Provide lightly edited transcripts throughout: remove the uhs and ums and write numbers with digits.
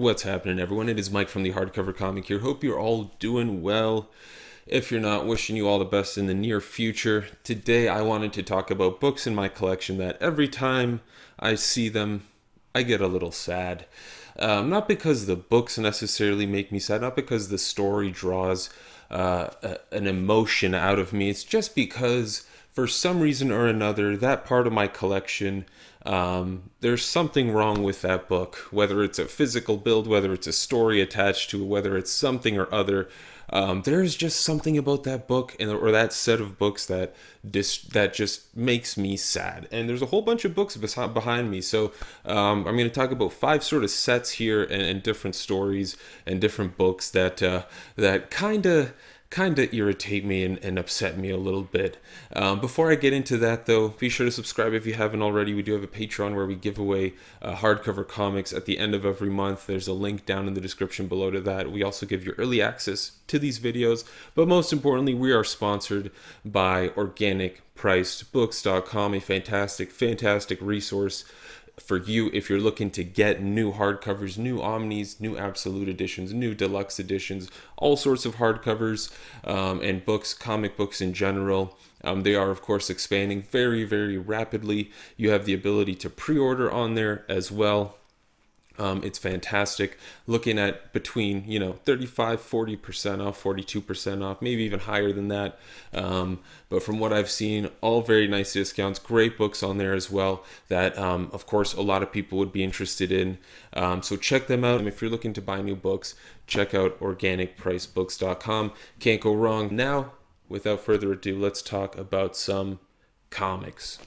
What's happening, everyone? It is Mike from the Hardcover Comic here. Hope you're all doing well. If you're not, wishing you all the best in the near future. Today, I wanted to talk about books in my collection that every time I see them, I get a little sad. Not because the books necessarily make me sad, not because the story draws an emotion out of me. It's just because, for some reason or another, that part of my collection, there's something wrong with that book. Whether it's a physical build, whether it's a story attached to it, whether it's something or other. There's just something about that book or that set of books that just makes me sad. And there's a whole bunch of books behind me. So I'm going to talk about 5 sort of sets here and different stories and different books that kind of irritate me and upset me a little bit. Before I get into that, though, be sure to subscribe if you haven't already. We do have a Patreon where we give away hardcover comics at the end of every month. There's a link down in the description below to that. We also give you early access to these videos, but most importantly, we are sponsored by organicpricedbooks.com, a fantastic resource for you if you're looking to get new hardcovers, new omnis, new absolute editions, new deluxe editions, all sorts of hardcovers and books, comic books in general. They are, of course, expanding very rapidly. You have the ability to pre-order on there as well. It's fantastic. Looking at between 35, 40% off, 42% off, maybe even higher than that. But from what I've seen, all very nice discounts, great books on there as well that of course a lot of people would be interested in. So check them out. And if you're looking to buy new books, check out organicpricedbooks.com. Can't go wrong. Now, without further ado, let's talk about some comics.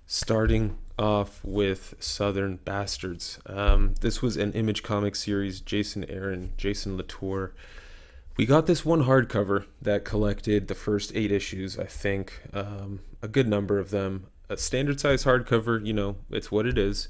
Starting off with Southern Bastards. This was an Image Comics series, Jason Aaron, Jason Latour. We got this one hardcover that collected the first 8 issues, I think, a good number of them. A standard size hardcover, it's what it is.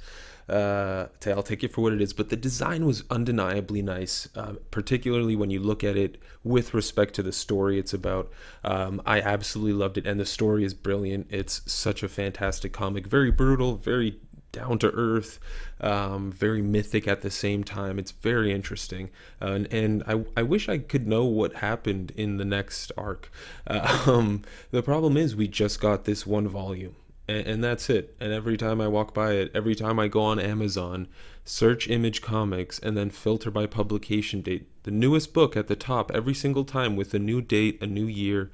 I'll take it for what it is, but the design was undeniably nice, particularly when you look at it with respect to the story it's about. I absolutely loved it, and the story is brilliant. It's such a fantastic comic, very brutal, very down to earth, very mythic at the same time. It's very interesting, and I wish I could know what happened in the next arc. The problem is we just got this one volume. And that's it. And every time I walk by it, every time I go on Amazon, search Image Comics, and then filter by publication date, the newest book at the top every single time with a new date, a new year,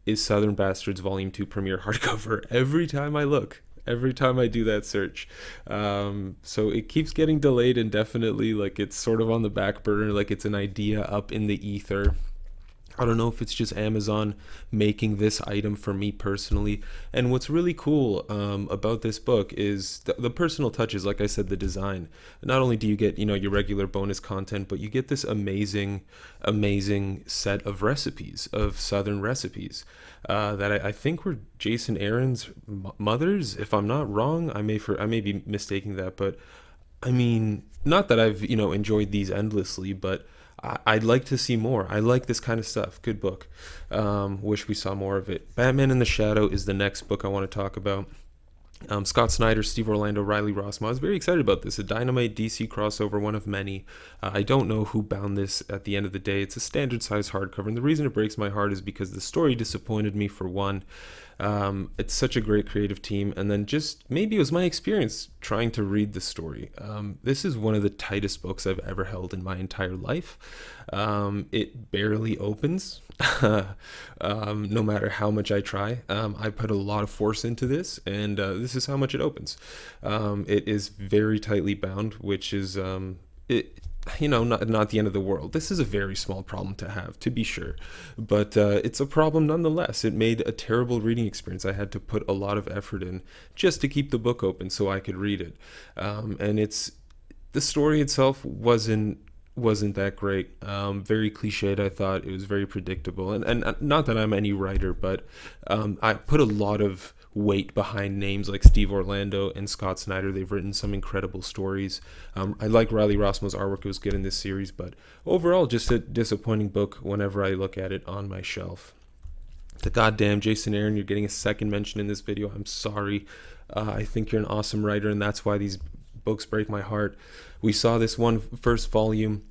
is Southern Bastards Volume 2 Premiere Hardcover. Every time I look, every time I do that search. So it keeps getting delayed indefinitely, like it's sort of on the back burner, like it's an idea up in the ether. I don't know if it's just Amazon making this item for me personally. And what's really cool about this book is the personal touches, like I said, the design. Not only do you get, your regular bonus content, but you get this amazing set of recipes, of Southern recipes that I think were Jason Aaron's mother's. If I'm not wrong, I may be mistaking that. But I mean, not that I've, enjoyed these endlessly, but I'd like to see more. I like this kind of stuff. Good book. Wish we saw more of it. Batman in the Shadow is the next book I want to talk about. Scott Snyder, Steve Orlando, Riley Rossmo. I was very excited about this. A Dynamite DC crossover, one of many. I don't know who bound this at the end of the day. It's a standard size hardcover, and the reason it breaks my heart is because the story disappointed me for one. It's such a great creative team, and then just maybe it was my experience trying to read the story. This is one of the tightest books I've ever held in my entire life. It barely opens, no matter how much I try. I put a lot of force into this, and this is how much it opens. It is very tightly bound, which is not the end of the world. This is a very small problem to have, to be sure, but it's a problem nonetheless. It made a terrible reading experience. I had to put a lot of effort in just to keep the book open so I could read it. And the story itself wasn't that great. Very cliched, I thought. It was very predictable, and not that I'm any writer, but I put a lot of weight behind names like Steve Orlando and Scott Snyder. They've written some incredible stories. I like Riley Rossmo's artwork. It was good in this series, but overall just a disappointing book whenever I look at it on my shelf. The goddamn Jason Aaron, you're getting a second mention in this video. I'm sorry. I think you're an awesome writer, and that's why these books break my heart. We saw this one first volume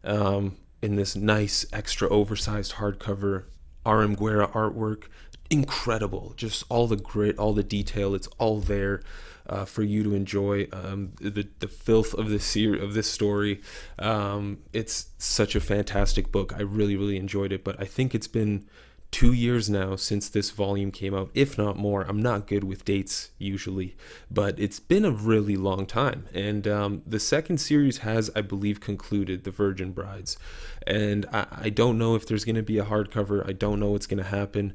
in this nice, extra oversized hardcover R.M. Guerra artwork. Incredible. Just all the grit, all the detail. It's all there for you to enjoy. The filth of this story. It's such a fantastic book. I really, really enjoyed it, but I think it's been 2 years now since this volume came out, if not more. I'm not good with dates usually, but it's been a really long time. And the second series has, I believe, concluded, The Virgin Brides. And I don't know if there's going to be a hardcover. I don't know what's going to happen.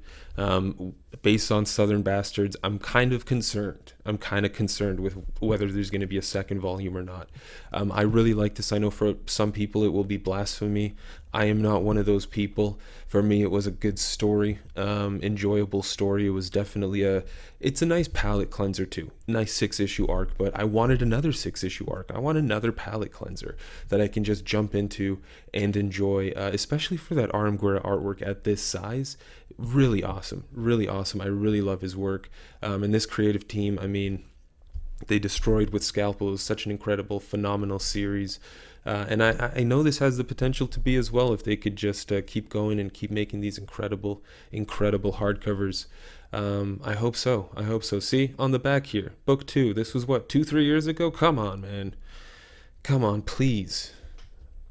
Based on Southern Bastards, I'm kind of concerned. I'm kind of concerned with whether there's going to be a second volume or not. I really like this. I know for some people it will be blasphemy. I am not one of those people. For me, it was a good story, enjoyable story. It was definitely it's a nice palate cleanser too. Nice 6-issue arc, but I wanted another 6-issue arc. I want another palate cleanser that I can just jump into and enjoy, especially for that R.M. Guerra artwork at this size. Really awesome, really awesome. I really love his work. And this creative team, I mean, they destroyed with Scalpel. It was such an incredible, phenomenal series. And I know this has the potential to be as well if they could just keep going and keep making these incredible, incredible hardcovers. I hope so. I hope so. See, on the back here, book 2. This was what, 2-3 years ago? Come on, man. Come on, please.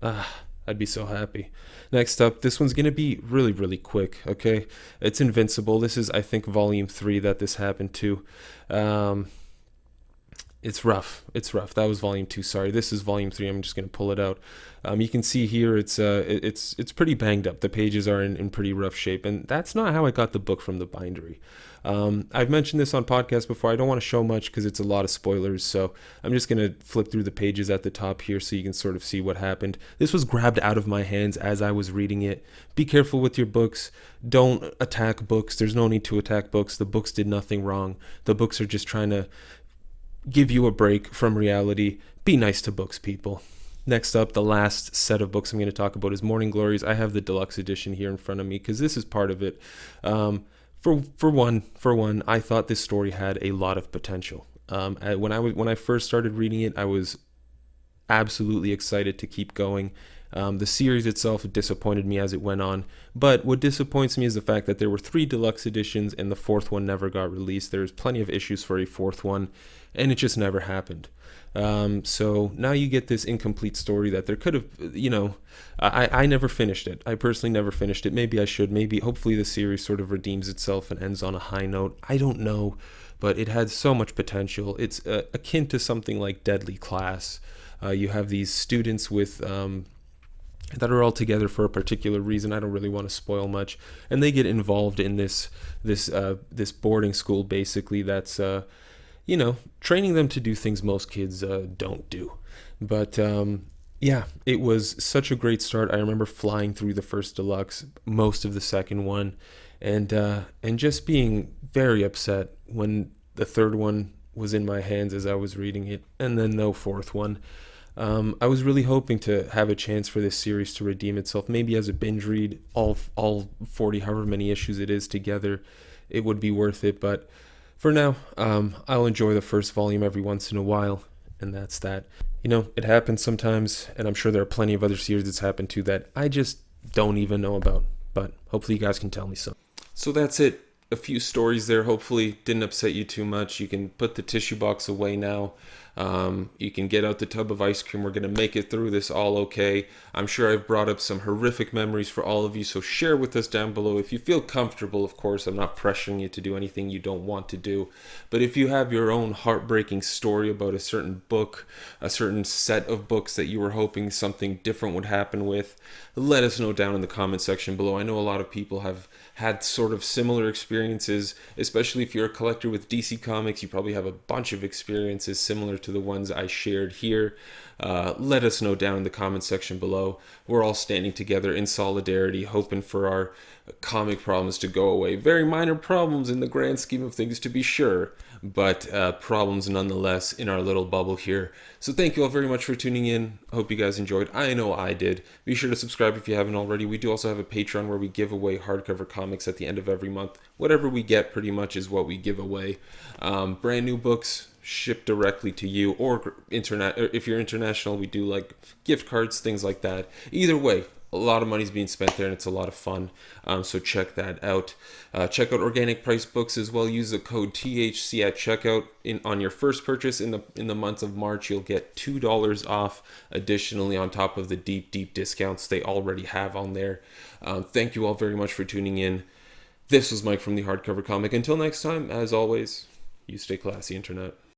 I'd be so happy. Next up, this one's going to be really, really quick, okay? It's Invincible. This is, I think, volume 3 that this happened to. It's rough. It's rough. That was volume 2. Sorry. This is volume 3. I'm just going to pull it out. You can see here it's pretty banged up. The pages are in pretty rough shape, and that's not how I got the book from the bindery. I've mentioned this on podcasts before. I don't want to show much because it's a lot of spoilers, so I'm just going to flip through the pages at the top here so you can sort of see what happened. This was grabbed out of my hands as I was reading it. Be careful with your books. Don't attack books. There's no need to attack books. The books did nothing wrong. The books are just trying to give you a break from reality. Be nice to books, people. Next up, the last set of books I'm going to talk about is Morning Glories. I have the deluxe edition here in front of me because this is part of it. For one, I thought this story had a lot of potential. When I first started reading it, I was absolutely excited to keep going. The series itself disappointed me as it went on, but what disappoints me is the fact that there were 3 deluxe editions and the 4th one never got released. There's plenty of issues for a 4th one, and it just never happened. So now you get this incomplete story that there could have, I never finished it. I personally never finished it. Maybe I should. Maybe, hopefully the series sort of redeems itself and ends on a high note. I don't know, but it had so much potential. It's akin to something like Deadly Class. You have these students with that are all together for a particular reason. I don't really want to spoil much, and they get involved in this boarding school basically that's training them to do things most kids don't do. But yeah, it was such a great start. I remember flying through the first deluxe, most of the second one, and just being very upset when the 3rd one was in my hands as I was reading it, and then no 4th one. I was really hoping to have a chance for this series to redeem itself, maybe as a binge read, all 40, however many issues it is together. It would be worth it, but for now, I'll enjoy the first volume every once in a while, and that's that. It happens sometimes, and I'm sure there are plenty of other series it's happened to that I just don't even know about, but hopefully you guys can tell me some. So that's it. A few stories there. Hopefully didn't upset you too much. You can put the tissue box away now. You can get out the tub of ice cream. We're going to make it through this all okay. I'm sure I've brought up some horrific memories for all of you, so share with us down below. If you feel comfortable, of course, I'm not pressuring you to do anything you don't want to do. But if you have your own heartbreaking story about a certain book, a certain set of books that you were hoping something different would happen with, let us know down in the comment section below. I know a lot of people have had sort of similar experiences, especially if you're a collector with DC Comics. You probably have a bunch of experiences similar to the ones I shared here. Let us know down in the comment section below. We're all standing together in solidarity, hoping for our comic problems to go away. Very minor problems in the grand scheme of things, to be sure, but problems nonetheless in our little bubble here. So thank you all very much for tuning in. Hope you guys enjoyed. I know I did. Be sure to subscribe if you haven't already. We do also have a Patreon where we give away hardcover comics at the end of every month. Whatever we get pretty much is what we give away. Brand new books shipped directly to you, or if you're international, we do like gift cards, things like that. Either way, a lot of money's being spent there, and it's a lot of fun. So check that out. Check out Organic Price Books as well. Use the code THC at checkout. On your first purchase in the month of March, you'll get $2 off. Additionally, on top of the deep discounts they already have on there. Thank you all very much for tuning in. This was Mike from the Hardcover Comic. Until next time, as always, you stay classy, Internet.